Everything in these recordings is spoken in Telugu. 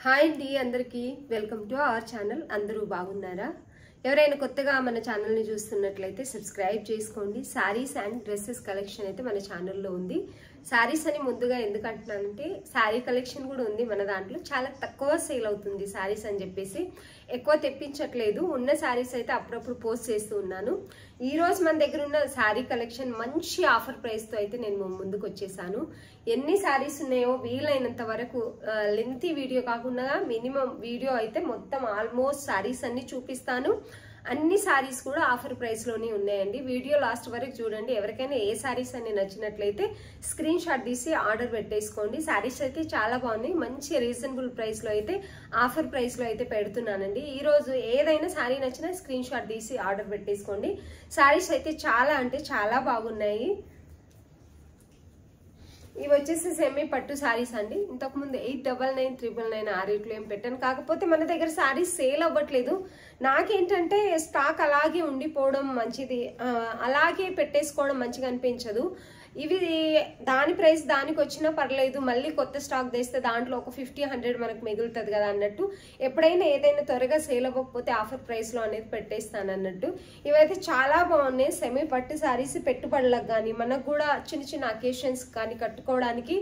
హాయ్ అండి అందరికీ వెల్కమ్ టు అవర్ ఛానల్. అందరూ బాగున్నారా? ఎవరైనా కొత్తగా మన ఛానల్ని చూస్తున్నట్లయితే సబ్స్క్రైబ్ చేసుకోండి. శారీస్ అండ్ డ్రెస్సెస్ కలెక్షన్ అయితే మన ఛానల్లో ఉంది. శారీస్ అని ముందుగా ఎందుకు అంటున్నానంటే శారీ కలెక్షన్ కూడా ఉంది మన దాంట్లో. చాలా తక్కువ సేల్ అవుతుంది శారీస్ అని చెప్పేసి ఎక్కువ తెప్పించట్లేదు. ఉన్న శారీస్ అయితే అప్పుడప్పుడు పోస్ట్ చేస్తూ ఉన్నాను. ఈ రోజు మన దగ్గర ఉన్న శారీ కలెక్షన్ మంచి ఆఫర్ ప్రైస్తో అయితే నేను ముందుకు వచ్చేసాను. ఎన్ని శారీస్ ఉన్నాయో వీలైనంత వరకు లెంతీ వీడియో కాకుండా మినిమం వీడియో అయితే మొత్తం ఆల్మోస్ట్ శారీస్ అన్ని చూపిస్తాను. అన్ని శారీస్ కూడా ఆఫర్ ప్రైస్ లోనే ఉన్నాయండి. వీడియో లాస్ట్ వరకు చూడండి. ఎవరికైనా ఏ శారీస్ అని నచ్చినట్లయితే స్క్రీన్ షాట్ తీసి ఆర్డర్ పెట్టేసుకోండి. శారీస్ అయితే చాలా బాగున్నాయి. మంచి రీజనబుల్ ప్రైస్ లో అయితే ఆఫర్ ప్రైస్ లో అయితే పెడుతున్నానండి. ఈ రోజు ఏదైనా శారీ నచ్చినా స్క్రీన్ షాట్ తీసి ఆర్డర్ పెట్టేసుకోండి. శారీస్ అయితే చాలా అంటే చాలా బాగున్నాయి. ఇవి వచ్చేసి సెమీ పట్టు శారీస్ అండి. ఇంతకుముందు 899999 ఆ రేట్లో ఏం పెట్టాను. కాకపోతే మన దగ్గర శారీస్ సేల్ అవ్వట్లేదు. నాకేంటంటే స్టాక్ అలాగే ఉండిపోవడం మంచిది, అలాగే పెట్టేసుకోవడం మంచిగా అనిపించదు. ఇవి దాని ప్రైస్ దానికి వచ్చినా పర్లేదు, మళ్ళీ కొత్త స్టాక్ తెస్తే దాంట్లో ఒక 50-100 మనకు మిగులుతుంది కదా అన్నట్టు. ఎప్పుడైనా ఏదైనా త్వరగా సేల్ అవ్వకపోతే ఆఫర్ ప్రైస్లో అనేది పెట్టేస్తాను అన్నట్టు. ఇవైతే చాలా బాగున్నాయి. సెమీ పట్టు శారీస్ పెట్టుబడులకు కానీ మనకు కూడా చిన్న చిన్న అకేషన్స్ కానీ కట్టుకోవడానికి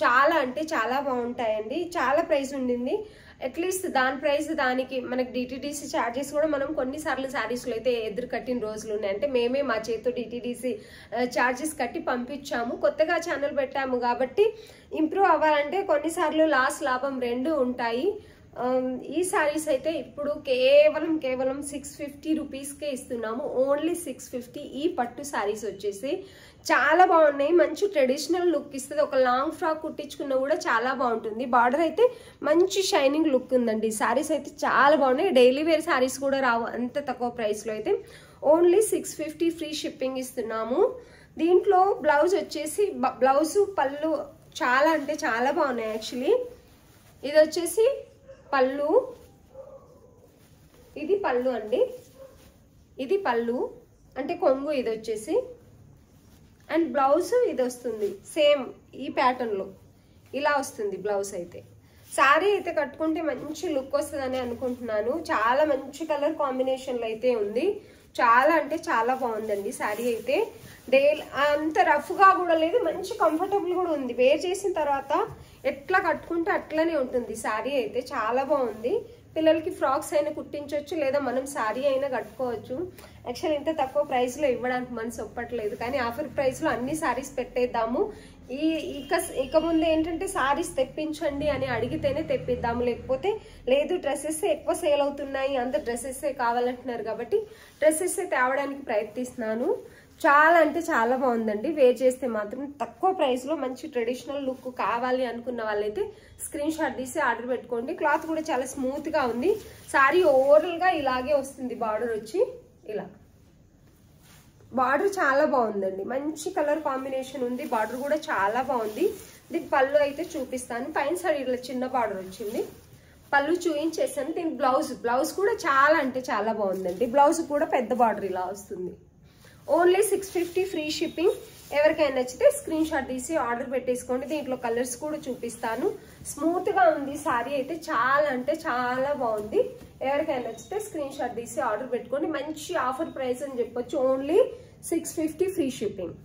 చాలా అంటే చాలా బాగుంటాయండి. చాలా ప్రైస్ ఉండింది. అట్లీస్ట్ దాని ప్రైస్ దానికి మనకి డిటిడిసి ఛార్జెస్ కూడా మనం కొన్నిసార్లు శారీస్లో అయితే ఎదురు కట్టిన రోజులు ఉన్నాయి. అంటే మేమే మా చేతితో డిటిడిసి ఛార్జెస్ కట్టి పంపించాము. కొత్తగా ఛానల్ పెట్టాము కాబట్టి ఇంప్రూవ్ అవ్వాలంటే కొన్నిసార్లు లాస్ లాభం రెండు ఉంటాయి. ఈ శారీస్ అయితే ఇప్పుడు కేవలం 650 రూపీస్కే ఇస్తున్నాము. ఓన్లీ 650. ఈ పట్టు శారీస్ వచ్చేసి చాలా బాగున్నాయి. మంచి ట్రెడిషనల్ లుక్ ఇస్తుంది. ఒక లాంగ్ ఫ్రాక్ కుట్టించుకున్నా కూడా చాలా బాగుంటుంది. బార్డర్ అయితే మంచి షైనింగ్ లుక్ ఉందండి. శారీస్ అయితే చాలా బాగున్నాయి. డైలీ వేర్ శారీస్ కూడా రావు అంత తక్కువ ప్రైస్లో అయితే. ఓన్లీ 650 ఫ్రీ షిప్పింగ్ ఇస్తున్నాము. దీంట్లో బ్లౌజ్ వచ్చేసి బ్లౌజు పళ్ళు చాలా అంటే చాలా బాగున్నాయి. యాక్చువల్లీ ఇది వచ్చేసి పళ్ళు, ఇది పళ్ళు అండి. ఇది పళ్ళు అంటే కొంగు. ఇది వచ్చేసి అండ్ బ్లౌజ్ ఇది వస్తుంది సేమ్ ఈ ప్యాటర్న్లో ఇలా వస్తుంది బ్లౌజ్. అయితే శారీ అయితే కట్టుకుంటే మంచి లుక్ వస్తుందని అనుకుంటున్నాను. చాలా మంచి కలర్ కాంబినేషన్లో అయితే ఉంది. చాలా అంటే చాలా బాగుందండి శారీ అయితే. అంత రఫ్గా కూడా లేదు, మంచి కంఫర్టబుల్ కూడా ఉంది. వేర్ చేసిన తర్వాత ఎట్లా కట్టుకుంటే అట్లనే ఉంటుంది. శారీ అయితే చాలా బాగుంది. పిల్లలకి ఫ్రాక్స్ అయినా కుట్టించవచ్చు, లేదా మనం శారీ అయినా కట్టుకోవచ్చు. యాక్చువల్ ఇంత తక్కువ ప్రైస్లో ఇవ్వడానికి మనసు ఒప్పట్లేదు, కానీ ఆఫర్ ప్రైస్లో అన్ని శారీస్ పెట్టేద్దాము. ఇక ముందు ఏంటంటే శారీస్ తెప్పించండి అని అడిగితేనే తెప్పిద్దాము, లేకపోతే లేదు డ్రెస్సెస్ ఎక్కువ సేల్ అవుతున్నాయి అందరు డ్రెస్సెస్ కావాలంటున్నారు కాబట్టి డ్రెస్సెస్ తేవడానికి ప్రయత్నిస్తున్నాను. చాలా అంటే చాలా బాగుందండి. వేర్ చేస్తే మాత్రం తక్కువ ప్రైస్లో మంచి ట్రెడిషనల్ లుక్ కావాలి అనుకున్న వాళ్ళైతే స్క్రీన్ షాట్ తీసి ఆర్డర్ పెట్టుకోండి. క్లాత్ కూడా చాలా స్మూత్గా ఉంది. శారీ ఓవరాల్గా ఇలాగే వస్తుంది. బార్డర్ వచ్చి ఇలా బార్డర్ చాలా బాగుందండి. మంచి కలర్ కాంబినేషన్ ఉంది. బార్డర్ కూడా చాలా బాగుంది. దీని పళ్ళు అయితే చూపిస్తాను. పైన సైడ్ ఇట్లా చిన్న బార్డర్ వచ్చింది. పళ్ళు చూయించేసాను. దీని బ్లౌజ్ కూడా చాలా అంటే చాలా బాగుందండి. బ్లౌజ్ కూడా పెద్ద బార్డర్ ఇలా వస్తుంది. Only 650 free shipping. ఎవరికైనా నచ్చితే స్క్రీన్ షాట్ తీసి ఆర్డర్ పెట్టేసుకోండి. దీంట్లో కలర్స్ కూడా చూపిస్తాను. స్మూత్గా ఉంది శారీ అయితే. చాలా అంటే చాలా బాగుంది. ఎవరికైనా నచ్చితే స్క్రీన్ షాట్ తీసి ఆర్డర్ పెట్టుకోండి. మంచి ఆఫర్ ప్రైస్ అని చెప్పొచ్చు. Only 650 free shipping.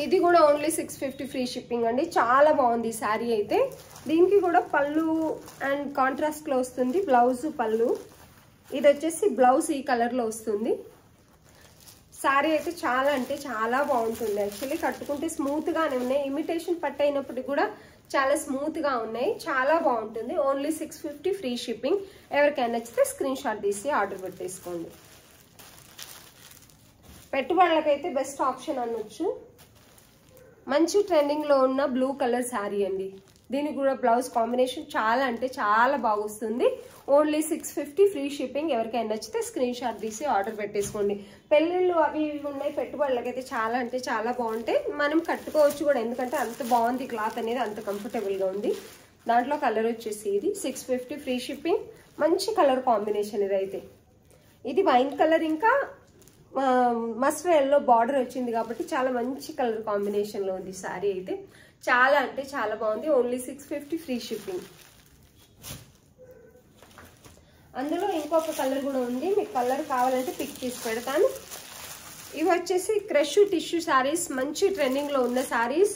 ఇది కూడా ఓన్లీ 650 ఫ్రీ షిప్పింగ్ అండి. చాలా బాగుంది శారీ అయితే. దీనికి కూడా పళ్ళు అండ్ కాంట్రాస్ట్లో వస్తుంది. బ్లౌజ్ పళ్ళు ఇది వచ్చేసి బ్లౌజ్ ఈ కలర్లో వస్తుంది. శారీ అయితే చాలా అంటే చాలా బాగుంటుంది. యాక్చువల్లీ కట్టుకుంటే స్మూత్గానే ఉన్నాయి. ఇమిటేషన్ పట్టు అయినప్పటికీ కూడా చాలా స్మూత్గా ఉన్నాయి. చాలా బాగుంటుంది. Only 650 free shipping. ఎవరికైనా నచ్చితే స్క్రీన్ షాట్ తీసి ఆర్డర్ పెట్టేసుకోండి. పెట్టుబడులకైతే బెస్ట్ ఆప్షన్ అనొచ్చు. మంచి ట్రెండింగ్లో ఉన్న బ్లూ కలర్ శారీ అండి. దీనికి కూడా బ్లౌజ్ కాంబినేషన్ చాలా అంటే చాలా బాగుంది. Only 650 free shipping. ఎవరికైనా నచ్చితే స్క్రీన్ షాట్ తీసి ఆర్డర్ పెట్టేసుకోండి. పెళ్ళిళ్ళు అవి ఇవి ఉన్నాయి. పెట్టుబడులకైతే చాలా అంటే చాలా బాగుంటాయి. మనం కట్టుకోవచ్చు కూడా, ఎందుకంటే అంత బాగుంది. క్లాత్ అనేది అంత కంఫర్టబుల్గా ఉంది. దాంట్లో కలర్ వచ్చేసి ఇది 650 ఫ్రీ షిప్పింగ్. మంచి కలర్ కాంబినేషన్ ఇదైతే. ఇది వైన్ కలర్ ఇంకా మస్టర్డ్ ఎల్లో బార్డర్ వచ్చింది కాబట్టి చాలా మంచి కలర్ కాంబినేషన్లో ఉంది శారీ అయితే. చాలా అంటే చాలా బాగుంది. Only 650 free shipping. అందులో ఇంకొక కలర్ కూడా ఉంది, మీకు కలర్ కావాలంటే పిక్ తీసి పెడతాను. ఇవి వచ్చేసి క్రష్ టిష్యూ శారీస్, మంచి ట్రెండింగ్లో ఉన్న శారీస్,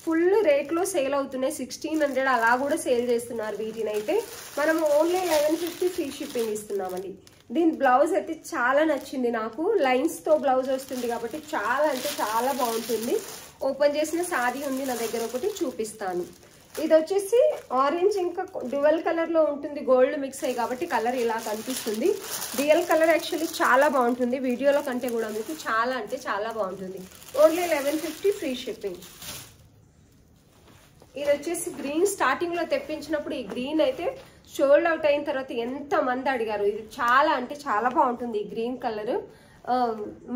ఫుల్ రేట్లో సేల్ అవుతున్నాయి. 1600 అలా కూడా సేల్ చేస్తున్నారు. వీటినైతే మనం ఓన్లీ 1150 ఫ్రీ షిప్పింగ్ ఇస్తున్నామండి. దీని బ్లౌజ్ అయితే చాలా నచ్చింది నాకు. లైన్స్తో బ్లౌజ్ వస్తుంది కాబట్టి చాలా అంటే చాలా బాగుంటుంది. ఓపెన్ చేసిన శారీ ఉంది నా దగ్గర, ఒకటి చూపిస్తాను. ఇది వచ్చేసి ఆరెంజ్ ఇంకా డ్యువల్ కలర్లో ఉంటుంది, గోల్డ్ మిక్స్ అయ్యి కాబట్టి కలర్ ఇలా కనిపిస్తుంది. రియల్ కలర్ యాక్చువల్లీ చాలా బాగుంటుంది, వీడియోలో కంటే కూడా మీకు చాలా అంటే చాలా బాగుంటుంది. Only 1150 free shipping. ఇది వచ్చేసి గ్రీన్, స్టార్టింగ్లో తెప్పించినప్పుడు ఈ గ్రీన్ అయితే షోల్డ్ అవుట్ అయిన తర్వాత ఎంతమంది అడిగారు. ఇది చాలా అంటే చాలా బాగుంటుంది ఈ గ్రీన్ కలర్.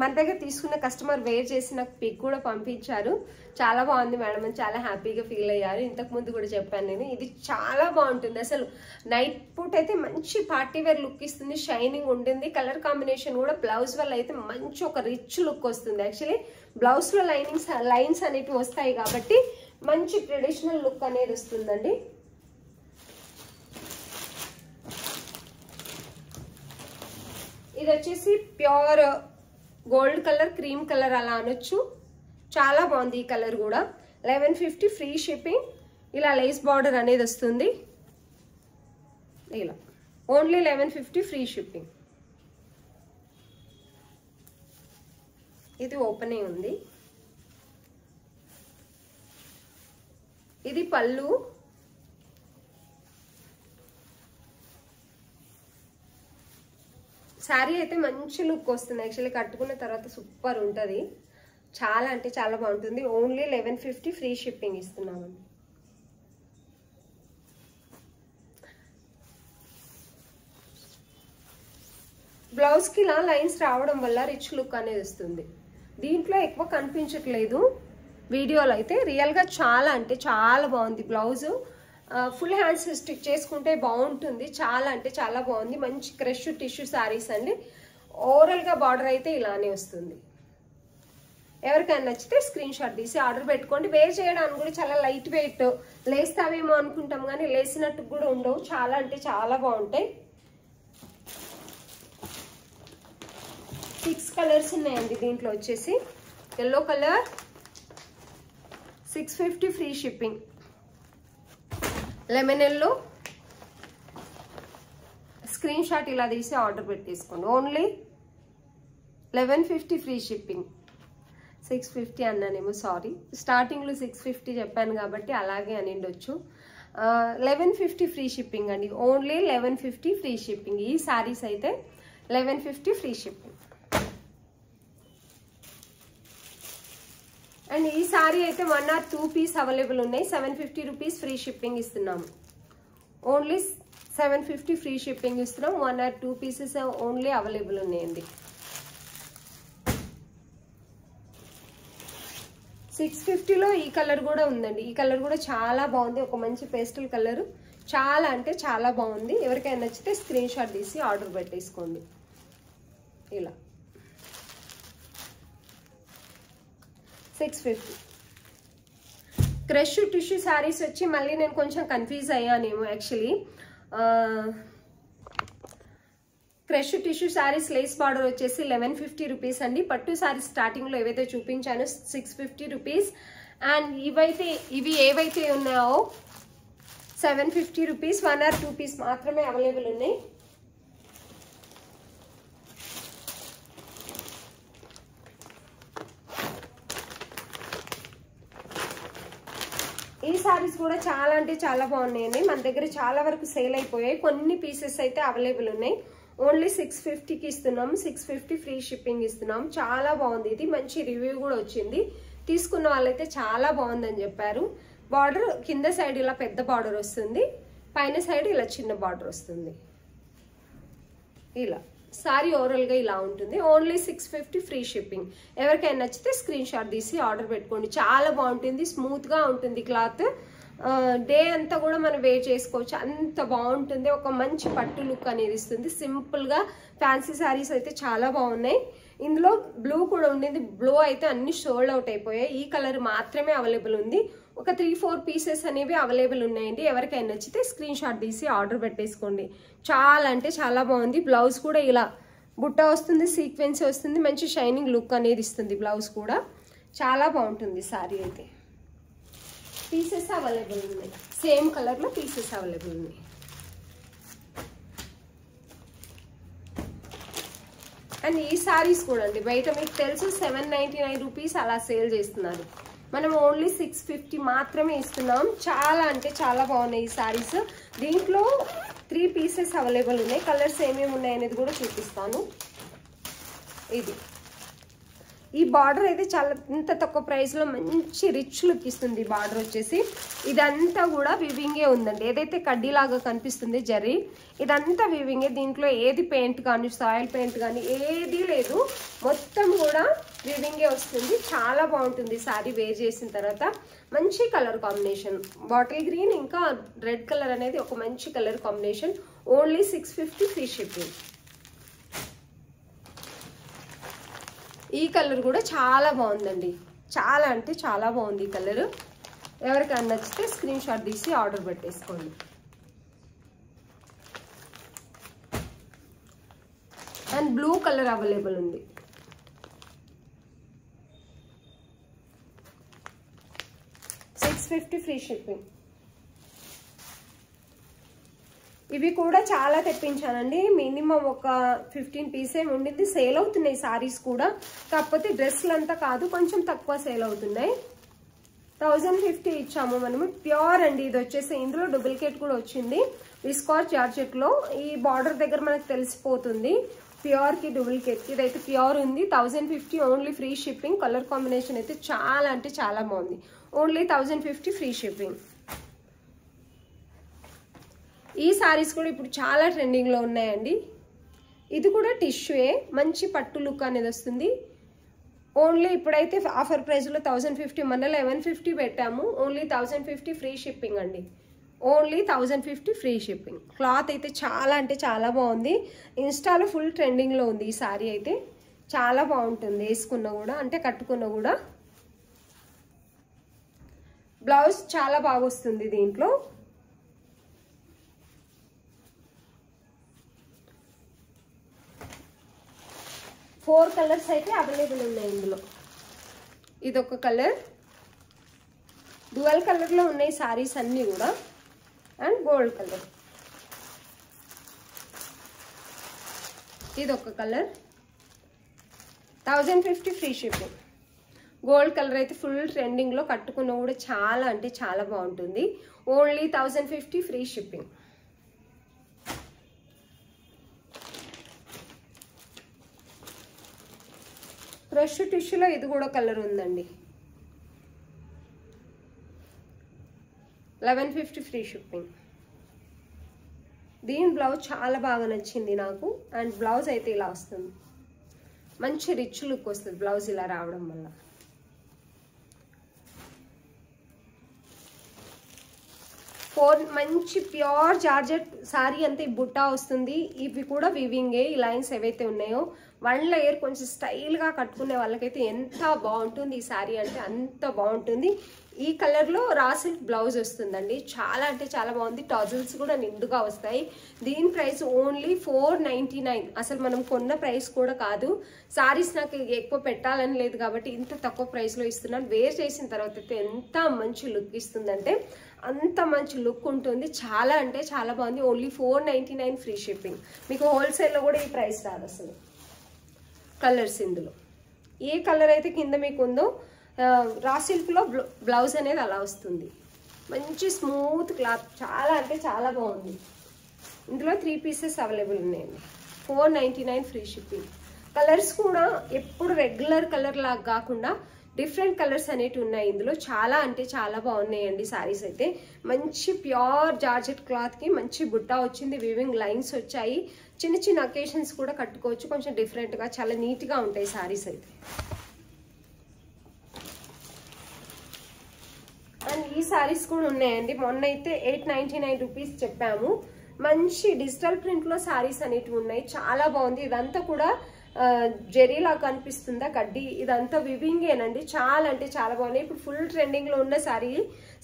మన దగ్గర తీసుకున్న కస్టమర్ వేర్ చేసి నాకు పిక్ కూడా పంపించారు. చాలా బాగుంది మేడం అని చాలా హ్యాపీగా ఫీల్ అయ్యారు. ఇంతకు ముందు కూడా చెప్పాను నేను. ఇది చాలా బాగుంటుంది అసలు. నైట్ పూట అయితే మంచి పార్టీ వేర్ లుక్ ఇస్తుంది, షైనింగ్ ఉంటుంది. కలర్ కాంబినేషన్ కూడా బ్లౌజ్ వల్ల అయితే మంచి ఒక రిచ్ లుక్ వస్తుంది. యాక్చువల్లీ బ్లౌజ్లో లైన్స్ అనేవి వస్తాయి కాబట్టి మంచి ట్రెడిషనల్ లుక్ అనేది వస్తుందండి. ఇది వచ్చేసి pure gold colour, cream colour అలా అనొచ్చు. చాలా బాగుంది ఈ కలర్ కూడా. 1150 ఫ్రీ షిప్పింగ్. ఇలా లేస్ బార్డర్ అనేది వస్తుంది. ఇలా ఓన్లీ 1150 ఫ్రీ షిప్పింగ్. ఇది ఓపెనే ఉంది. ఇది పళ్ళు. శారీ అయితే మంచి లుక్ వస్తుంది. యాక్చువల్లీ కట్టుకున్న తర్వాత సూపర్ ఉంటుంది. చాలా అంటే చాలా బాగుంటుంది. ఓన్లీ 1150 ఫ్రీ షిప్పింగ్ ఇస్తున్నామండి. బ్లౌజ్కి ఇలా లైన్స్ రావడం వల్ల రిచ్ లుక్ అనేది వస్తుంది. దీంట్లో ఎక్కువ కనిపించట్లేదు వీడియోలో అయితే. రియల్గా చాలా అంటే చాలా బాగుంది బ్లౌజు. ఫుల్ హ్యాండ్స్ స్టిచ్ చేసుకుంటే బాగుంటుంది. చాలా అంటే చాలా బాగుంది. మంచి క్రష్ టిష్యూ శారీస్ అండి. ఓవరాల్గా బార్డర్ అయితే ఇలానే వస్తుంది. ఎవరికైనా నచ్చితే స్క్రీన్ షాట్ తీసి ఆర్డర్ పెట్టుకోండి. వేర్ చేయడానికి కూడా చాలా లైట్ వెయిట్. లేస్తావేమో అనుకుంటాం కానీ లేసినట్టు కూడా ఉండవు. చాలా అంటే చాలా బాగుంటాయి. 6 కలర్స్ ఉన్నాయండి దీంట్లో. వచ్చేసి yellow colour 650 free shipping. Lemon yellow screen shot ఇలా తీసి ఆర్డర్ పెట్టేసుకోండి. Only 1150 free shipping. 650 అన్నానేమో, సారీ. స్టార్టింగ్లో 650 చెప్పాను కాబట్టి అలాగే అని ఉండొచ్చు. 1150 ఫ్రీ షిప్పింగ్ అండి. Only 1150 free shipping. ఈ శారీస్ అయితే 1150 ఫ్రీ షిప్పింగ్. అండ్ ఈ సారీ అయితే 1 or 2 పీస్ అవైలబుల్ ఉన్నాయి. 750 రూపీస్ ఫ్రీ షిప్పింగ్ ఇస్తున్నాము. ఓన్లీ 750 ఫ్రీ షిప్పింగ్ ఇస్తున్నాం. 1 or 2 పీసెస్ ఓన్లీ అవైలబుల్ ఉన్నాయండి. 650లో ఈ కలర్ కూడా ఉందండి. ఈ కలర్ కూడా చాలా బాగుంది. ఒక మంచి పేస్టల్ కలర్. చాలా అంటే చాలా బాగుంది. ఎవరికైనా నచ్చితే స్క్రీన్ షాట్ తీసి ఆర్డర్ పెట్టేసుకోండి. ఇలా 650. క్రష్ టిష్యూ శారీస్ వచ్చి మళ్ళీ నేను కొంచెం కన్ఫ్యూజ్ అయ్యానేమో. Actually crush tissue saris lace border వచ్చేసి 1150 రూపీస్ అండి. పట్టు శారీస్ స్టార్టింగ్లో ఏవైతే చూపించానో 650 రూపీస్. అండ్ ఇవి ఏవైతే ఉన్నాయో 750 రూపీస్. 1 or 2 పీస్ మాత్రమే అవైలబుల్ ఉన్నాయి. ఈ సారీస్ కూడా చాలా అంటే చాలా బాగున్నాయండి. మన దగ్గర చాలా వరకు సేల్ అయిపోయాయి. కొన్ని పీసెస్ అయితే అవైలబుల్ ఉన్నాయి. ఓన్లీ 650కి ఇస్తున్నాం. 650 ఫ్రీ షిప్పింగ్ ఇస్తున్నాం. చాలా బాగుంది. ఇది మంచి రివ్యూ కూడా వచ్చింది. తీసుకున్న వాళ్ళైతే చాలా బాగుందని చెప్పారు. బార్డర్ కింద సైడ్ ఇలా పెద్ద బార్డర్ వస్తుంది, పైన సైడ్ ఇలా చిన్న బార్డర్ వస్తుంది. ఇలా సారీ ఓవరాల్గా ఇలా ఉంటుంది. Only 650 free shipping. ఎవరికైనా నచ్చితే స్క్రీన్ షాట్ తీసి ఆర్డర్ పెట్టుకోండి. చాలా బాగుంటుంది. స్మూత్గా ఉంటుంది క్లాత్. డే అంతా కూడా మనం వేర్ చేసుకోవచ్చు. అంత బాగుంటుంది. ఒక మంచి పట్టు లుక్ అనేది ఇస్తుంది. సింపుల్గా ఫ్యాన్సీ శారీస్ అయితే చాలా బాగున్నాయి. ఇందులో బ్లూ కూడా ఉండింది, బ్లూ అయితే అన్ని సోల్డ్ అవుట్ అయిపోయాయి. ఈ కలర్ మాత్రమే అవైలబుల్ ఉంది. ఒక 3-4 పీసెస్ అనేవి అవైలబుల్ ఉన్నాయండి. ఎవరికైనా నచ్చితే స్క్రీన్ షాట్ తీసి ఆర్డర్ పెట్టేసుకోండి. చాలా అంటే చాలా బాగుంది. బ్లౌజ్ కూడా ఇలా బుట్ట వస్తుంది, సీక్వెన్స్ వస్తుంది, మంచి షైనింగ్ లుక్ అనేది ఇస్తుంది. బ్లౌజ్ కూడా చాలా బాగుంటుంది. సారీ అయితే పీసెస్ అవైలబుల్ ఉన్నాయి, సేమ్ కలర్లో పీసెస్ అవైలబుల్ ఉన్నాయి. అండ్ ఈ సారీస్ కూడా అండి బయట మీకు తెలుసు 799 రూపీస్ అలా సేల్ చేస్తున్నారు. మనం ఓన్లీ 650 మాత్రమే ఇస్తున్నాం. చాలా అంటే చాలా బాగున్నాయి ఈ సారీస్. దీంట్లో 3 పీసెస్ అవైలబుల్ ఉన్నాయి. కలర్స్ ఏమేమి ఉన్నాయి అనేది కూడా చూపిస్తాను. ఇది ఈ బార్డర్ అయితే చాలా ఇంత తక్కువ ప్రైస్లో మంచి రిచ్ లుక్ ఇస్తుంది. బార్డర్ వచ్చేసి ఇదంతా కూడా వివింగే ఉందండి. ఏదైతే కడ్డీలాగా కనిపిస్తుంది జరీ, ఇదంతా వివింగే. దీంట్లో ఏది పెయింట్ కానీ సాయిల్ పెయింట్ కానీ ఏది లేదు, మొత్తం కూడా వివింగే వస్తుంది. చాలా బాగుంటుంది సారీ వేర్ చేసిన తర్వాత. మంచి కలర్ కాంబినేషన్, బాటిల్ గ్రీన్ ఇంకా రెడ్ కలర్ అనేది ఒక మంచి colour combination. Only 650 free shipping. ఈ కలర్ కూడా చాలా బాగుందండి, చాలా అంటే చాలా బాగుంది ఈ కలర్. ఎవరికైనా నచ్చితే స్క్రీన్ షాట్ తీసి ఆర్డర్ పెట్టేసుకోండి. అండ్ బ్లూ కలర్ అవైలబుల్ ఉంది. $650 ఫ్రీ షిప్పింగ్. ఇవి కూడా చాలా తెప్పించానండి. మినిమం ఒక 15 పీసే ఉండింది. సేల్ అవుతున్నాయి సారీస్ కూడా, కాకపోతే డ్రెస్సులు అంతా కాదు, కొంచెం తక్కువ సేల్ అవుతున్నాయి. 1050 ఇచ్చాము మనము. ప్యూర్ అండి ఇది వచ్చేసి. ఇందులో డూప్లికేట్ కూడా వచ్చింది విస్కాస్ జార్జెట్లో. ఈ బార్డర్ దగ్గర మనకు తెలిసిపోతుంది ప్యూర్ కి డూప్లికేట్ కి. ఇదైతే ప్యూర్ ఉంది. 1050 only free shipping. Colour combination అయితే చాలా అంటే చాలా బాగుంది. Only 1050 free shipping. ఈ సారీస్ కూడా ఇప్పుడు చాలా ట్రెండింగ్లో ఉన్నాయండి. ఇది కూడా టిష్యూయే, మంచి పట్టు లుక్ అనేది వస్తుంది. ఓన్లీ ఇప్పుడైతే ఆఫర్ ప్రైస్లో 1050, మన 1150 పెట్టాము. ఓన్లీ 1050 ఫ్రీ షిప్పింగ్ అండి. Only 1050 free shipping. క్లాత్ అయితే చాలా అంటే చాలా బాగుంది. ఇన్స్టాలో ఫుల్ ట్రెండింగ్లో ఉంది ఈ సారీ అయితే. చాలా బాగుంటుంది వేసుకున్నా కూడా, అంటే కట్టుకున్నా కూడా. బ్లౌజ్ చాలా బాగా వస్తుంది దీంట్లో. ఫోర్ కలర్స్ అయితే అవైలబుల్ ఉన్నాయి ఇందులో. ఇదొక కలర్, డ్యువల్ కలర్లో ఉన్నాయి సారీస్ అన్నీ కూడా. అండ్ గోల్డ్ కలర్, ఇదొక colour. 1050 free shipping. Gold colour అయితే ఫుల్ ట్రెండింగ్లో, కట్టుకున్న కూడా చాలా అంటే చాలా బాగుంటుంది. Only 1050 free shipping. ఫ్రెష్ టిష్యూలో ఇది కూడా కలర్ ఉందండి. 1150 ఫ్రీ షిప్పింగ్. దీని బ్లౌజ్ చాలా బాగా నచ్చింది నాకు. అండ్ బ్లౌజ్ అయితే ఇలా వస్తుంది, మంచి రిచ్ లుక్ వస్తుంది బ్లౌజ్ ఇలా రావడం వల్ల. మంచి ప్యూర్ జార్జెట్ సారీ అంతే బుట్టా వస్తుంది. ఇవి కూడా వివింగే. ఈ లైన్స్ ఏవైతే ఉన్నాయో 1 లేయర్ కొంచెం స్టైల్గా కట్టుకునే వాళ్ళకైతే ఎంత బాగుంటుంది ఈ సారీ అంటే అంత బాగుంటుంది. ఈ కలర్లో రా సిల్క్ బ్లౌజ్ వస్తుందండి. చాలా అంటే చాలా బాగుంది. టాజిల్స్ కూడా నిండుగా వస్తాయి. దీని ప్రైస్ ఓన్లీ 499. అసలు మనం కొన్న ప్రైస్ కూడా కాదు. సారీస్ నాకు ఎక్కువ పెట్టాలని లేదు కాబట్టి ఇంత తక్కువ ప్రైస్లో ఇస్తున్నాను. వేర్ చేసిన తర్వాత అయితే ఎంత మంచి లుక్ ఇస్తుందంటే అంత మంచి లుక్ ఉంటుంది. చాలా అంటే చాలా బాగుంది. Only 499 free shipping. మీకు హోల్సేల్లో కూడా ఈ ప్రైస్ రాదు అసలు. కలర్స్ ఇందులో ఏ కలర్ అయితే కింద మీకు ఉందో రా సిల్క్లో బ్లౌజ్ అనేది అలా వస్తుంది. మంచి స్మూత్ క్లాత్, చాలా అంటే చాలా బాగుంది. ఇందులో 3 పీసెస్ అవైలబుల్ ఉన్నాయండి. 499 ఫ్రీ షిప్పింగ్. కలర్స్ కూడా ఎప్పుడు రెగ్యులర్ కలర్ లాగా కాకుండా డిఫరెంట్ కలర్స్ అనేవి ఉన్నాయి ఇందులో. చాలా అంటే చాలా బాగున్నాయండి సారీస్ అయితే. మంచి ప్యూర్ జార్జెట్ క్లాత్కి మంచి బుట్టా వచ్చింది, వీవింగ్ లైన్స్ వచ్చాయి. చిన్న చిన్న అకేషన్స్ కూడా కట్టుకోవచ్చు. కొంచెం డిఫరెంట్గా చాలా నీట్గా ఉంటాయి సారీస్ అయితే. అండ్ ఈ సారీస్ కూడా ఉన్నాయండి. మొన్న అయితే 899 రూపీస్ చెప్పాము. మంచి డిజిటల్ ప్రింట్లో సారీస్ అనేటివి ఉన్నాయి. చాలా బాగుంది. ఇదంతా కూడా జెరీలా కనిపిస్తుందా కడ్డీ, ఇదంతా వివింగేనండి. చాలా అంటే చాలా బాగున్నాయి. ఇప్పుడు ఫుల్ ట్రెండింగ్ లో ఉన్న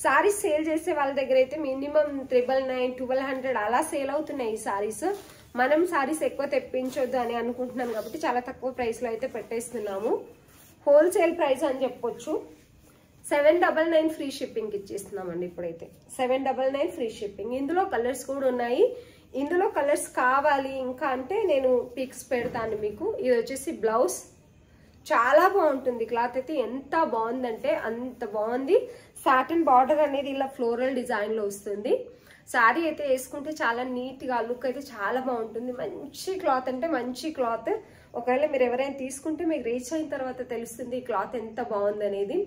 సారీస్ సేల్ చేసే వాళ్ళ దగ్గర అయితే మినిమం 999, 1200 అలా సేల్ అవుతున్నాయి ఈ సారీస్. మనం సారీస్ ఎక్కువ తెప్పించొద్దు అని అనుకుంటున్నాం కాబట్టి చాలా తక్కువ ప్రైస్ లో అయితే పెట్టేస్తున్నాము. హోల్సేల్ ప్రైస్ అని చెప్పొచ్చు. 799 ఫ్రీ షిప్పింగ్ ఇచ్చేస్తున్నామండి ఇప్పుడైతే. 799 ఫ్రీ షిప్పింగ్. ఇందులో కలర్స్ కూడా ఉన్నాయి. ఇందులో కలర్స్ కావాలి ఇంకా అంటే నేను పిక్స్ పెడతాను మీకు. ఇది వచ్చేసి బ్లౌజ్. చాలా బాగుంటుంది క్లాత్ అయితే. ఎంత బాగుందంటే అంత బాగుంది. సాటిన్ బార్డర్ అనేది ఇలా ఫ్లోరల్ డిజైన్ లో వస్తుంది. శారీ అయితే వేసుకుంటే చాలా నీట్ గా లుక్ అయితే చాలా బాగుంటుంది. మంచి క్లాత్ అంటే మంచి క్లాత్. ఒకవేళ మీరు ఎవరైనా తీసుకుంటే మీకు రీచ్ అయిన తర్వాత తెలుస్తుంది ఈ క్లాత్ ఎంత బాగుంది అనేది.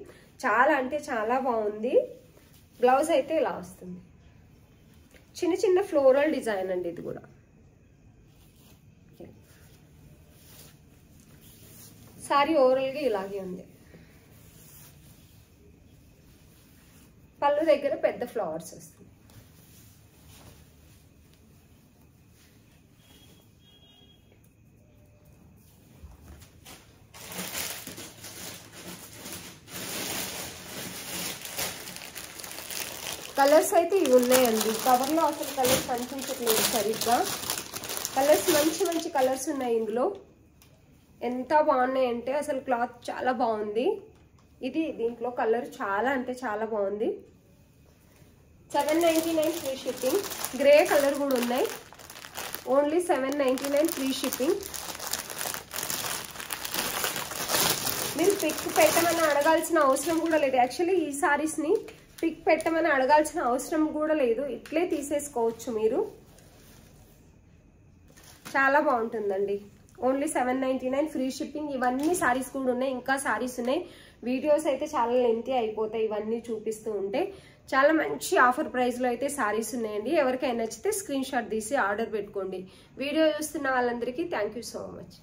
చాలా అంటే చాలా బాగుంది. బ్లౌజ్ అయితే ఇలా వస్తుంది. చిన్న చిన్న ఫ్లోరల్ డిజైన్ అండి ఇది కూడా. సారీ ఓవరాల్ గా ఇలాగే ఉంది. పళ్ళు దగ్గర పెద్ద ఫ్లవర్స్ వస్తుంది. కలర్స్ అయితే ఇవి ఉన్నాయండి. కవర్లో అసలు కలర్స్ కనిపించట్లేదు సరిగ్గా. కలర్స్ మంచి మంచి కలర్స్ ఉన్నాయి ఇందులో. ఎంత బాగున్నాయి అంటే అసలు క్లాత్ చాలా బాగుంది. ఇది దీంట్లో కలర్ చాలా అంటే చాలా బాగుంది. 799 ఫ్రీ షిప్పింగ్. గ్రే కలర్ కూడా ఉన్నాయి. Only 799 free shipping. మీరు పిక్ పెట్టమని అడగాల్సిన అవసరం కూడా లేదు. యాక్చువల్లీ ఈ సారీస్ని పిక్ పెట్టమని అడగాల్సిన అవసరం కూడా లేదు. ఇట్లే తీసేసుకోవచ్చు మీరు. చాలా బాగుంటుందండి. Only 799 free shipping. ఇవన్నీ సారీస్ కూడా ఉన్నాయి. ఇంకా సారీస్ ఉన్నాయి. వీడియోస్ అయితే చాలా లెంతీ అయిపోతాయి ఇవన్నీ చూపిస్తూ ఉంటే. చాలా మంచి ఆఫర్ ప్రైస్ లో అయితే సారీస్ ఉన్నాయండి. ఎవరికైనా నచ్చితే స్క్రీన్ షాట్ తీసి ఆర్డర్ పెట్టుకోండి. వీడియో చూస్తున్న వాళ్ళందరికీ థ్యాంక్ యూ సో మచ్.